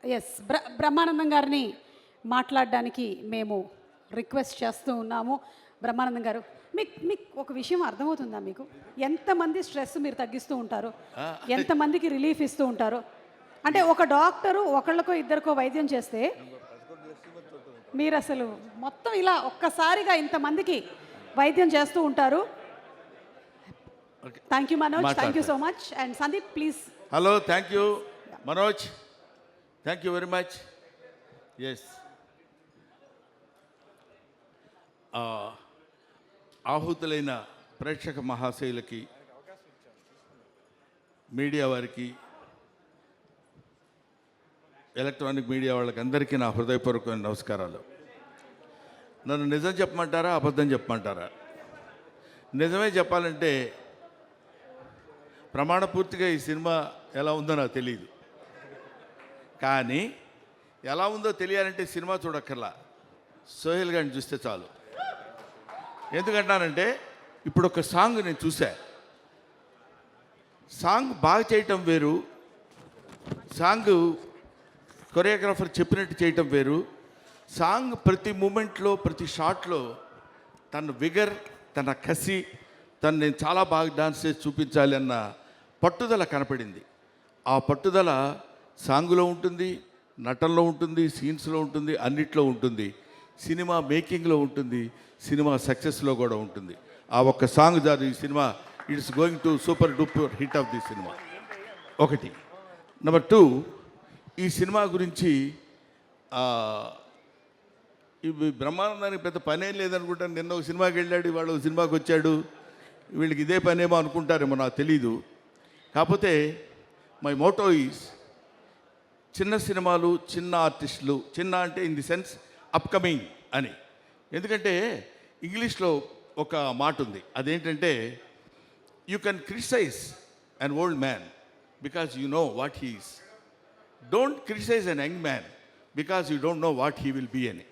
Yes Brahmanandam గారిని మాట్లాడడానికి మేము రిక్వెస్ట్ చేస్తూ ఉన్నాము. బ్రహ్మానందం గారు, మీకు మీకు ఒక విషయం అర్థమవుతుందా? మీకు ఎంతమంది స్ట్రెస్ మీరు తగ్గిస్తూ ఉంటారు, ఎంతమందికి రిలీఫ్ ఇస్తూ ఉంటారు? అంటే ఒక డాక్టరు ఒకళ్ళకో ఇద్దరికో వైద్యం చేస్తే మీరు అసలు మొత్తం ఇలా ఒక్కసారిగా ఇంతమందికి వైద్యం చేస్తూ ఉంటారు. Thank you Manoj, thank you so much. And Sandeep please. Hello, thank you Manoj, thank you very much. Yes, ఆహుతులైన ప్రేక్షక మహాశయులకి, మీడియా వారికి, ఎలక్ట్రానిక్ మీడియా వాళ్ళకి అందరికీ నా హృదయపూర్వకమైన నమస్కారాలు. నన్ను నిజం చెప్పమంటారా, అబద్ధం చెప్పమంటారా? నిజమే చెప్పాలంటే ప్రమాణపూర్తిగా ఈ సినిమా ఎలా ఉందో నాకు తెలియదు, కానీ ఎలా ఉందో తెలియాలంటే సినిమా చూడక్కర్లా, సోహెల్ గారిని చూస్తే చాలు. ఎందుకంటానంటే ఇప్పుడు ఒక సాంగ్ నేను చూసా, సాంగ్ బాగా చేయటం వేరు, సాంగ్ కొరియోగ్రాఫర్ చెప్పినట్టు చేయటం వేరు. సాంగ్ ప్రతి మూమెంట్లో, ప్రతి షాట్లో తన విగర్, తన కసి, తను నేను చాలా బాగా డాన్స్ చేసి చూపించాలి అన్న పట్టుదల కనపడింది. ఆ పట్టుదల సాంగులో ఉంటుంది, నటనలో ఉంటుంది, సీన్స్లో ఉంటుంది, అన్నిట్లో ఉంటుంది, సినిమా మేకింగ్లో ఉంటుంది, సినిమా సక్సెస్లో కూడా ఉంటుంది. ఆ ఒక్క సాంగ్ జాదు ఈ cinema it's going to super duper hit of the cinema. ఒకటి. నెంబర్ 2, ఈ సినిమా గురించి ఇవి బ్రహ్మానందానికి పెద్ద పనేం లేదనుకుంటాను. నిన్న ఒక సినిమాకి వెళ్ళాడు, ఇవాళ ఒక సినిమాకి వచ్చాడు, వీళ్ళకి ఇదే పనేమో అనుకుంటారేమో, నాకు తెలీదు. కాకపోతే మై మోటో ఈజ్ చిన్న సినిమాలు, చిన్న ఆర్టిస్టులు, చిన్న అంటే ఇన్ ది సెన్స్ అప్కమింగ్ అని. ఎందుకంటే ఇంగ్లీష్లో ఒక మాట ఉంది, అదేంటంటే you can criticise an old man because you know what he is. Don't criticise an young man because you don't know what he will be అని.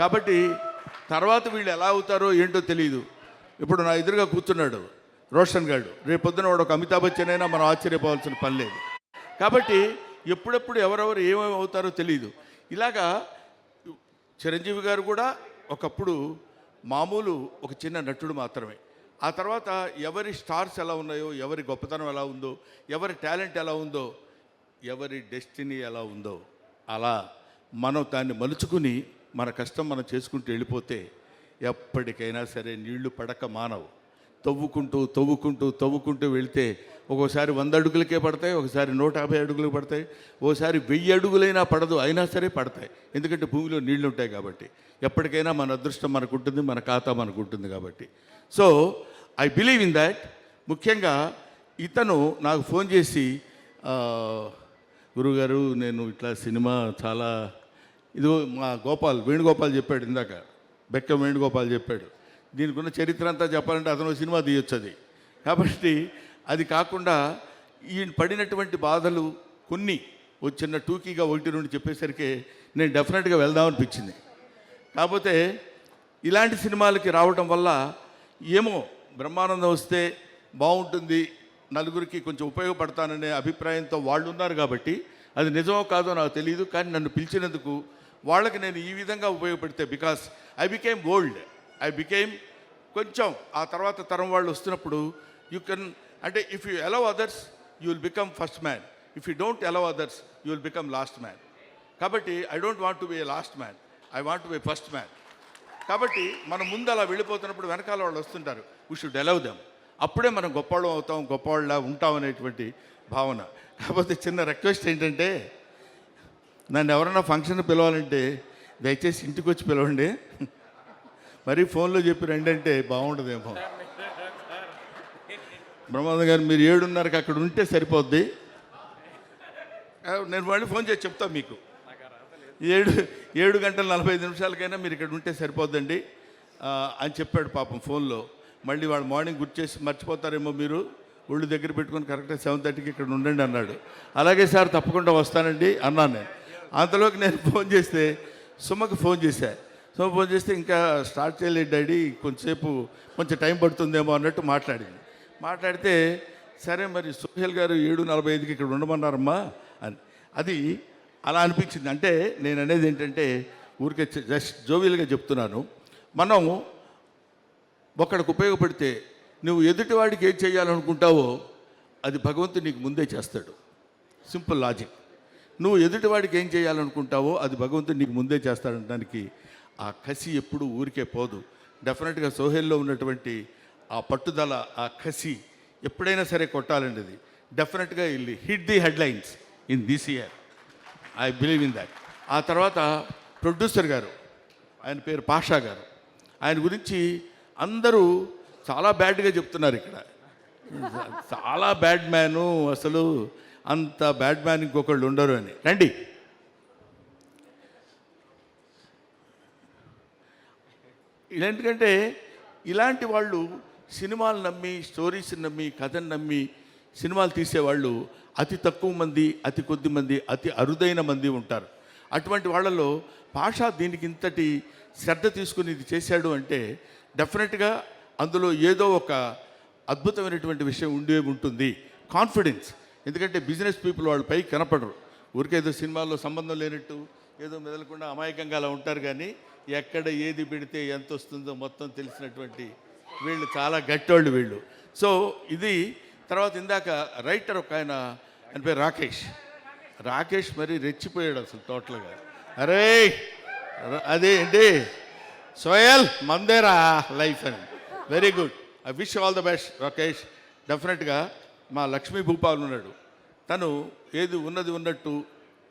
కాబట్టి తర్వాత వీళ్ళు ఎలా అవుతారో ఏంటో తెలియదు. ఇప్పుడు నా ఎదురుగా కూర్చున్నాడు రోషన్ గారు, రేపు పొద్దున వాడు ఒక అమితాబ్ బచ్చన్ అయినా మనం ఆశ్చర్యపోవాల్సిన పని లేదు. కాబట్టి ఎప్పుడెప్పుడు ఎవరెవరు ఏమేమి అవుతారో తెలియదు. ఇలాగా చిరంజీవి గారు కూడా ఒకప్పుడు మామూలు ఒక చిన్న నటుడు మాత్రమే. ఆ తర్వాత ఎవరి స్టార్స్ ఎలా ఉన్నాయో, ఎవరి గొప్పతనం ఎలా ఉందో, ఎవరి టాలెంట్ ఎలా ఉందో, ఎవరి డెస్టినీ ఎలా ఉందో, అలా మనం దాన్ని మలుచుకుని మన కష్టం మనం చేసుకుంటూ వెళ్ళిపోతే ఎప్పటికైనా సరే నీళ్లు పడక మానవు. తవ్వుకుంటూ తవ్వుకుంటూ తవ్వుకుంటూ వెళితే ఒక్కోసారి 100 అడుగులకే పడతాయి, ఒకసారి 150 అడుగులకు పడతాయి, ఓసారి 1000 అడుగులైనా పడదు, అయినా సరే పడతాయి. ఎందుకంటే భూమిలో నీళ్లు ఉంటాయి కాబట్టి. ఎప్పటికైనా మన అదృష్టం మనకు ఉంటుంది, మన ఖాతా మనకు ఉంటుంది కాబట్టి. So I believe in that. ముఖ్యంగా ఇతను నాకు ఫోన్ చేసి, గురుగారు నేను ఇట్లా సినిమా చాలా ఇదిగో మా వేణుగోపాల్ చెప్పాడు ఇందాక, బెక్కం వేణుగోపాల్ చెప్పాడు, దీనికి ఉన్న చరిత్ర అంతా చెప్పాలంటే అతను సినిమా తీయొచ్చు అది. కాబట్టి అది కాకుండా ఈయన పడినటువంటి బాధలు కొన్ని చిన్న టూకీగా 1-2 చెప్పేసరికి నేను డెఫినెట్గా వెళ్దామనిపించింది. కాకపోతే ఇలాంటి సినిమాలకి రావడం వల్ల ఏమో బ్రహ్మానందం వస్తే బాగుంటుంది, నలుగురికి కొంచెం ఉపయోగపడతాననే అభిప్రాయంతో వాళ్ళు ఉన్నారు. కాబట్టి అది నిజమో కాదో నాకు తెలియదు, కానీ నన్ను పిలిచినందుకు వాళ్ళకి నేను ఈ విధంగా ఉపయోగపడితే, because I became old, I became కొంచెం ఆ తర్వాత తరం వాళ్ళు వస్తున్నప్పుడు యూ కెన్, అంటే if you allow others you will become first man, if you don't allow others you will become last man. కాబట్టి I don't want to be a last man, I want to be first man. కాబట్టి మనం ముందు అలా వెళ్ళిపోతున్నప్పుడు వెనకాల వాళ్ళు వస్తుంటారు, we should allow them. అప్పుడే మనం గొప్పవాళ్ళం అవుతాం, గొప్పవాళ్ళ ఉంటాం అనేటువంటి భావన. కాకపోతే చిన్న రిక్వెస్ట్ ఏంటంటే, నన్ను ఎవరైనా ఫంక్షన్ పిలవాలంటే దయచేసి ఇంటికి వచ్చి పిలవండి, మరీ ఫోన్లో చెప్పి రండి అంటే బాగుంటుందేమో. బ్రహ్మానంద గారు మీరు 7:30కి అక్కడ ఉంటే సరిపోద్ది, నేను మళ్ళీ ఫోన్ చేసి చెప్తాను మీకు. 7:45 మీరు ఇక్కడ ఉంటే సరిపోద్దండి అని చెప్పాడు పాపం ఫోన్లో. మళ్ళీ వాళ్ళు మార్నింగ్ గుర్తు చేసి మర్చిపోతారేమో, మీరు ఒళ్ళు దగ్గర పెట్టుకొని కరెక్ట్గా 7:30కి ఇక్కడ ఉండండి అన్నాడు. అలాగే సార్ తప్పకుండా వస్తానండి అన్నాను నేను. అంతలోకి నేను ఫోన్ చేస్తే సుమకి ఫోన్ చేస్తే ఇంకా స్టార్ట్ చేయలేదు డాడీ, కొంచెం టైం పడుతుందేమో అన్నట్టు మాట్లాడితే సరే మరి సోహెల్ గారు 7:45కి ఇక్కడ ఉండమన్నారమ్మా అని. అది అలా అనిపించింది. అంటే నేను అనేది ఏంటంటే ఊరికే జస్ట్ జోవియల్గా చెప్తున్నాను. మనం ఒకడికి ఉపయోగపడితే నువ్వు ఎదుటివాడికి ఏం చేయాలనుకుంటావో అది భగవంతుడు నీకు ముందే చేస్తాడు. Simple logic. నువ్వు ఎదుటివాడికి ఏం చేయాలనుకుంటావో అది భగవంతుడు నీకు ముందే చేస్తాడనడానికి ఆ కసి ఎప్పుడు ఊరికే పోదు. డెఫినెట్గా సోహెల్లో ఉన్నటువంటి ఆ పట్టుదల, ఆ కసి ఎప్పుడైనా సరే కొట్టాలండి. అది డెఫినెట్గా ఇల్లు hit the headlines in this year. I believe in that. ఆ తర్వాత ప్రొడ్యూసర్ గారు, ఆయన పేరు పాషా గారు, ఆయన గురించి అందరూ చాలా బ్యాడ్గా చెప్తున్నారు ఇక్కడ. చాలా బ్యాడ్ మ్యాను, అసలు అంత బ్యాడ్ మ్యాన్ ఇంకొకళ్ళు ఉండరు అని. రండి. ఎందుకంటే ఇలాంటి వాళ్ళు సినిమాలు నమ్మి, స్టోరీస్ని నమ్మి, కథను నమ్మి సినిమాలు తీసేవాళ్ళు అతి తక్కువ మంది, అతి కొద్ది మంది, అతి అరుదైన మంది ఉంటారు. అటువంటి వాళ్ళలో పాషా దీనికి ఇంతటి శ్రద్ధ తీసుకుని ఇది చేశాడు అంటే డెఫినెట్గా అందులో ఏదో ఒక అద్భుతమైనటువంటి విషయం ఉండే ఉంటుంది. కాన్ఫిడెన్స్. ఎందుకంటే బిజినెస్ పీపుల్ వాళ్ళు పైకి కనపడరు. ఊరికేదో సినిమాల్లో సంబంధం లేనట్టు ఏదో మెదలకుండా అమాయకంగా అలా ఉంటారు. కానీ ఎక్కడ ఏది పెడితే ఎంత వస్తుందో మొత్తం తెలిసినటువంటి వీళ్ళు చాలా గట్టోళ్ళు వీళ్ళు. సో ఇది తర్వాత ఇందాక రైటర్ ఒక ఆయన పేరు రాకేష్ మరి రెచ్చిపోయాడు అసలు టోటల్గా. అరే అదే ఏంటి సోయల్ మందేరా లైఫ్ అని. Very good. I wish all the best Rakesh. డెఫినెట్గా మా లక్ష్మీ భూపాల్ ఉన్నాడు, తను ఏది ఉన్నది ఉన్నట్టు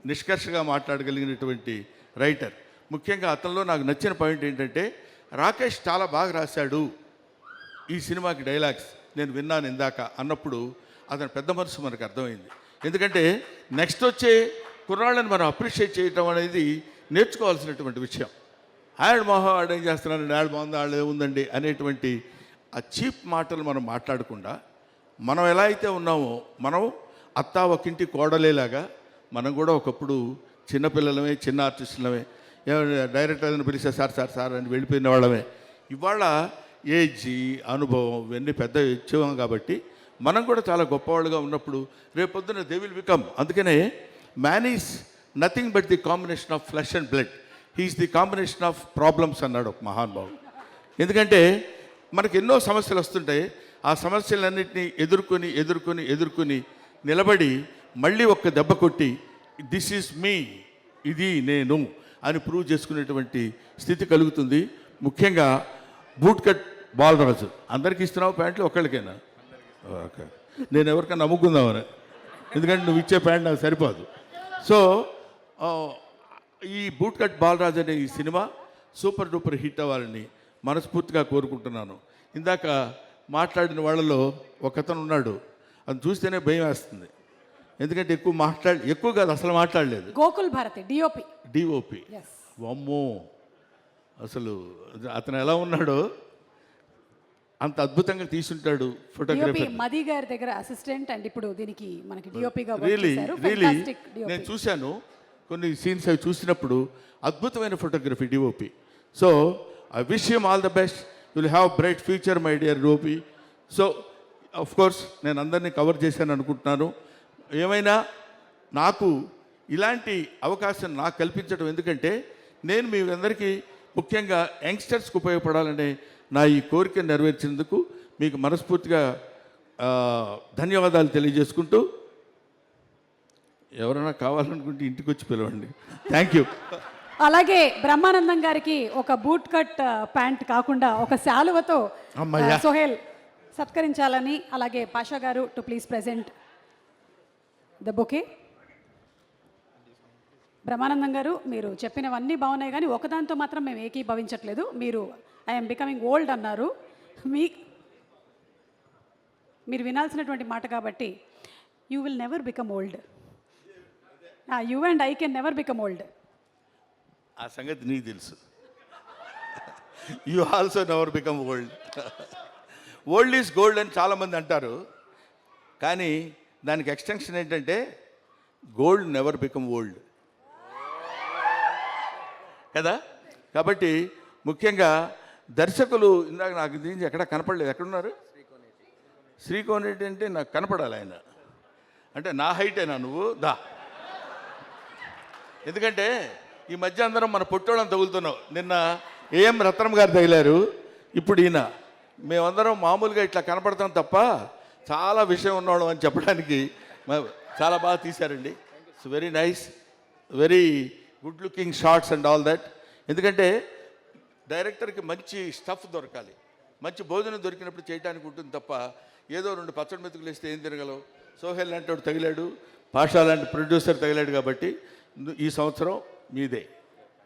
నిష్కర్షగా మాట్లాడగలిగినటువంటి రైటర్. ముఖ్యంగా అతనిలో నాకు నచ్చిన పాయింట్ ఏంటంటే రాకేష్ చాలా బాగా రాశాడు ఈ సినిమాకి డైలాగ్స్, నేను విన్నాను ఇందాక అన్నప్పుడు అతని పెద్ద మనసు మనకు అర్థమైంది. ఎందుకంటే నెక్స్ట్ వచ్చే కుర్రాళ్ళని మనం అప్రిషియేట్ చేయటం అనేది నేర్చుకోవాల్సినటువంటి విషయం. ఆడ మొహం ఆడేం చేస్తున్నారండి, ఆడ బాగుంది, ఆడ ఏముందండి అనేటువంటి ఆ చీప్ మాటలు మనం మాట్లాడకుండా మనం ఎలా అయితే ఉన్నామో, మనం అత్తా ఒకింటి కోడలేలాగా మనం కూడా ఒకప్పుడు చిన్నపిల్లలమే, చిన్న ఆర్టిస్టులమే, డైరెక్టర్ అని పిలిస్తే సార్ అని వెళ్ళిపోయిన వాళ్ళమే. ఇవాళ ఏజ్, అనుభవం ఇవన్నీ పెద్ద ఇచ్చేవాం కాబట్టి మనం కూడా చాలా గొప్పవాళ్ళుగా ఉన్నప్పుడు రేపొద్దున దే విల్ బికమ్. అందుకనే man is nothing but the combination of flesh and blood, he is the combination of problems అన్నాడు ఒక మహానుభావుడు. ఎందుకంటే మనకు ఎన్నో సమస్యలు వస్తుంటాయి. ఆ సమస్యలన్నింటినీ ఎదుర్కొని నిలబడి మళ్ళీ ఒక్క దెబ్బ కొట్టి దిస్ ఈజ్ మీ, ఇది నేను అని ప్రూవ్ చేసుకునేటువంటి స్థితి కలుగుతుంది. ముఖ్యంగా బూట్ కట్ బాలరాజు అందరికీ ఇస్తున్నావు ప్యాంట్లు, ఒక్కళ్ళకైనా? ఓకే, నేను ఎవరికైనా నమ్ముకుందామని, ఎందుకంటే నువ్వు ఇచ్చే ప్యాంట్ నాకు సరిపోదు. సో ఈ బూట్ కట్ బాలరాజు అనే ఈ సినిమా సూపర్ డూపర్ హిట్ అవ్వాలని మనస్ఫూర్తిగా కోరుకుంటున్నాను. ఇందాక మాట్లాడిన వాళ్ళలో ఒకతను ఉన్నాడు, అది చూస్తేనే భయం వేస్తుంది. ఎందుకంటే ఎక్కువ కాదు అసలు మాట్లాడలేదు. గోకుల్ భారతి డిఓపి. అమ్మో, అసలు అతను ఎలా ఉన్నాడో అంత అద్భుతంగా తీసుంటాడు ఫోటోగ్రఫీ. మది గారి దగ్గర అసిస్టెంట్ అండ్ ఇప్పుడు దీనికి మనకి డిఓపిగా రియలీ నేను చూశాను కొన్ని సీన్స్ అవి చూసినప్పుడు అద్భుతమైన photography DOP. So I wish him all the best. Will have bright future my dear DOP. So of course నేను అందరినీ కవర్ చేశాను అనుకుంటున్నాను. ఏమైనా నాకు ఇలాంటి అవకాశం నాకు కల్పించడం, ఎందుకంటే నేను మీ అందరికీ ముఖ్యంగా యంగ్స్టర్స్కి ఉపయోగపడాలనే నా ఈ కోరిక నెరవేర్చినందుకు మీకు మనస్ఫూర్తిగా ధన్యవాదాలు తెలియజేసుకుంటూ, ఎవరైనా కావాలనుకుంటే ఇంటికి వచ్చి పిలవండి. Thank you. అలాగే బ్రహ్మానందం గారికి ఒక బూట్ కట్ ప్యాంట్ కాకుండా ఒక శాలువతో సోహెల్ సత్కరించాలని, అలాగే పాషా గారు to please present the bouquet. Brahmanandam గారు, మీరు చెప్పినవన్నీ బాగున్నాయి, కానీ ఒకదాంతో మాత్రం మేము ఏకీభవించట్లేదు. మీరు ఐఎమ్ బికమింగ్ ఓల్డ్ అన్నారు. మీరు వినాల్సినటువంటి మాట కాబట్టి you will never become old. You and I can never become old. ఆ సంగతి నీకు తెలుసు. You also never become old. Old is gold అని చాలామంది అంటారు, కానీ దానికి ఎక్స్టెన్షన్ ఏంటంటే గోల్డ్ నెవర్ బికమ్ ఓల్డ్ కదా. కాబట్టి ముఖ్యంగా దర్శకులు, ఇందాక నాకు దీనికి ఎక్కడ కనపడలేదు, ఎక్కడున్నారు? శ్రీకోన్ రెడ్డి అంటే నాకు కనపడాలి ఆయన. అంటే నా హైటేనా నువ్వు? దా ఎందుకంటే ఈ మధ్య అందరం మన పొట్టోళ్ళని తగులుతున్నాం. నిన్న ఏఎం రత్నం గారు తగిలారు, ఇప్పుడు ఈయన. మేమందరం మామూలుగా ఇట్లా కనపడతాం తప్ప చాలా విషయం ఉన్నవాళ్ళం అని చెప్పడానికి చాలా బాగా తీశారండి. It's very nice, very good looking shorts and all that. ఎందుకంటే డైరెక్టర్కి మంచి స్టఫ్ దొరకాలి, మంచి భోజనం దొరికినప్పుడు చేయడానికి ఉంటుంది తప్ప ఏదో 2 పచ్చడి మెతుకులు వేస్తే ఏం తిరగలవు. సోహెల్ లాంటి వాడు తగిలాడు, పాషా లాంటి ప్రొడ్యూసర్ తగిలాడు, కాబట్టి ఈ సంవత్సరం మీదే.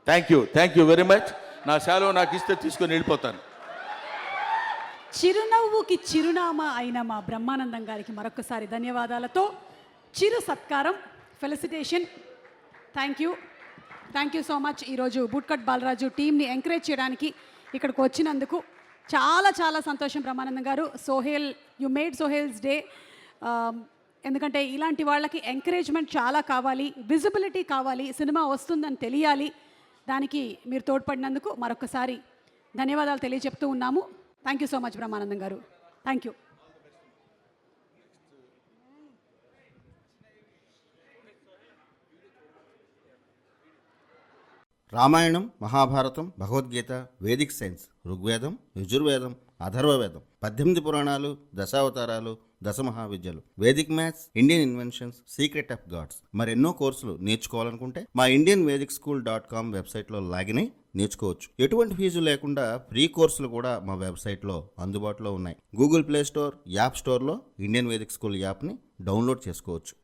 Thank you very much. నా సెలవు నాకు ఇస్తే తీసుకొని వెళ్ళిపోతాను. చిరునవ్వుకి చిరునామా అయిన మా బ్రహ్మానందం గారికి మరొకసారి ధన్యవాదాలతో చిరు సత్కారం, felicitation. Thank you so much. ఈరోజు బూట్కట్ బాలరాజు టీంని ఎంకరేజ్ చేయడానికి ఇక్కడికి వచ్చినందుకు చాలా చాలా సంతోషం Brahmanandam garu. Sohel, you made Sohel's day. ఎందుకంటే ఇలాంటి వాళ్ళకి ఎంకరేజ్మెంట్ చాలా కావాలి, విజిబిలిటీ కావాలి, సినిమా వస్తుందని తెలియాలి. దానికి మీరు తోడ్పడినందుకు మరొకసారి ధన్యవాదాలు తెలియజెప్తూ ఉన్నాము. Thank you so much Brahmanandam garu. Thank you. Ramayanam, Mahabharatam, Bhagavadgita, vedic science, Rigvedam, Yajurvedam, Atharvavedam, 18 పురాణాలు, దశావతారాలు, 10 మహావిద్యలు, vedic maths, Indian inventions, secret of gods, మరెన్నో కోర్సులు నేర్చుకోవాలనుకుంటే మా indianvedicSchool.com వెబ్సైట్లో లాగిన్ అయి నేర్చుకోవచ్చు. ఎటువంటి ఫీజు లేకుండా ఫ్రీ కోర్సులు కూడా మా వెబ్సైట్లో అందుబాటులో ఉన్నాయి. గూగుల్ ప్లే స్టోర్, యాప్ స్టోర్లో ఇండియన్ వేదిక్ స్కూల్ యాప్ని డౌన్లోడ్ చేసుకోవచ్చు.